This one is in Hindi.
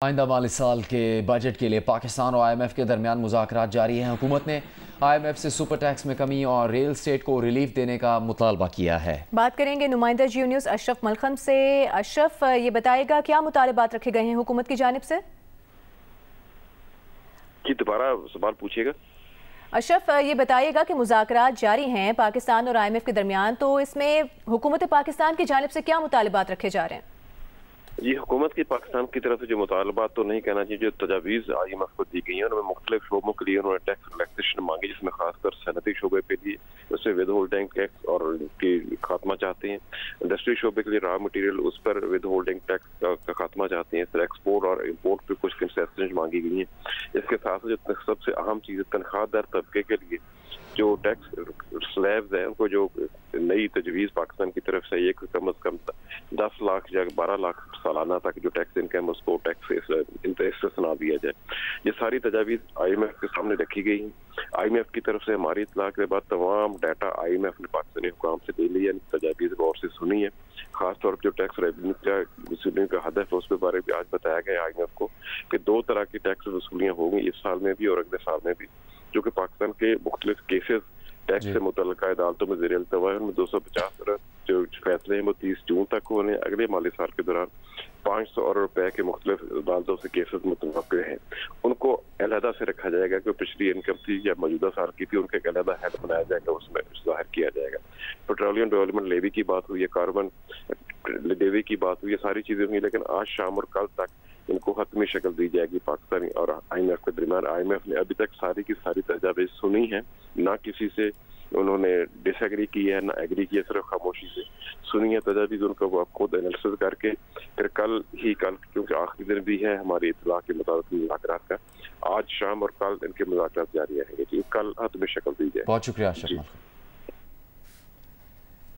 आइंदा माली साल के बजट के लिए पाकिस्तान और IMF के दरमियान मुज़ाकरात जारी हैं। हुकूमत ने IMF से सुपर टैक्स में कमी और रियल स्टेट को रिलीफ देने का मुतालबा किया है। बात करेंगे नुमाइंदा जियो न्यूज़ अशरफ मलखम से। अशरफ, ये बताएगा क्या मुतालबात रखे गए हैं हुकूमत की जानिब से? जी, दोबारा सवाल पूछिएगा। अशरफ, ये बताइएगा कि मुज़ाकरात जारी हैं पाकिस्तान और IMF के दरमियान, तो इसमें हुकूमत पाकिस्तान की जानिब से क्या मुतालबात रखे जा रहे हैं? जी, हुकूमत की पाकिस्तान की तरफ से जो मुतालबात तो नहीं कहना चाहिए, जो तजावीज़ IMF को दी गई हैं उनमें मुख्तलिफ शोबों के लिए उन्होंने टैक्स रिलैक्सेशन मांगी, जिसमें खासकर सनती शोबे के लिए उससे विद होल्डिंग टैक्स और की खात्मा चाहते हैं। इंडस्ट्री शोबे के लिए रॉ मटीरियल उस पर विद होल्डिंग टैक्स का खात्मा चाहते हैं। फिर एक्सपोर्ट और इम्पोर्ट पर कुछ कंसेशन मांगी गई हैं। इसके साथ जो सबसे अहम चीज़ तनख्वाहदार तबके के लिए जो टैक्स स्लैब्स हैं उनको जो नई तजवीज़ पाकिस्तान की तरफ से एक कम अज़ कम 10 लाख या 12 लाख सालाना तक जो टैक्स इनकम उसको टैक्स इंटरेस्ट सुना दिया जाए। ये सारी तजावीज़ IMF के सामने रखी गई हैं। IMF की तरफ से हमारी इत्तला के बाद तमाम डाटा IMF ने पाकिस्तानी हुकाम से ले लिया, तजावीज़ गौर से सुनी है। खासतौर पर जो टैक्स रेवेन्यू का वसूलने का हदफ है उस पर बारे में आज बताया गया IMF को कि 2 तरह की टैक्स वसूलियाँ होंगी इस साल में भी और अगले साल में भी, जो कि पाकिस्तान के मुख्तलिफ केसेस टैक्स से मुतल्लिका अदालतों में ज़ेर अल्तवा है। उनमें 250 जो फैसले हैं वो 30 जून तक होने, अगले माली साल के दौरान 500 अरब रुपए के मुख्तलिफ अदालतों से केसेस मुतवक्किल हैं। उनको अलहदा से रखा जाएगा कि पिछली इनकम थी या मौजूदा साल की थी, उनका एक अलहदा हेड बनाया जाएगा, उसमें जाहिर किया जाएगा। पेट्रोलियम डेवलपमेंट लेवी की बात हुई है, कार्बन लेवी की बात हुई है, सारी चीज़ें हुई, लेकिन आज शाम और कल तक इनको हतमी शक्ल दी जाएगी पाकिस्तानी और IMF के दरमियान। IMF ने अभी तक सारी की सारी तजावीज़ सुनी है, ना किसी से उन्होंने डिसएग्री की है ना एग्री किया, सिर्फ खामोशी से सुनी है तजावीज़। उनका वो खुद एनालिसिस करके फिर कल क्योंकि आखिरी दिन भी है हमारी इत्तला के मुताबिक मुज़ाकरात का, आज शाम और कल इनके मुज़ाकरात जारी रहेंगे। कल हतमी शक्ल दी जाए। बहुत शुक्रिया।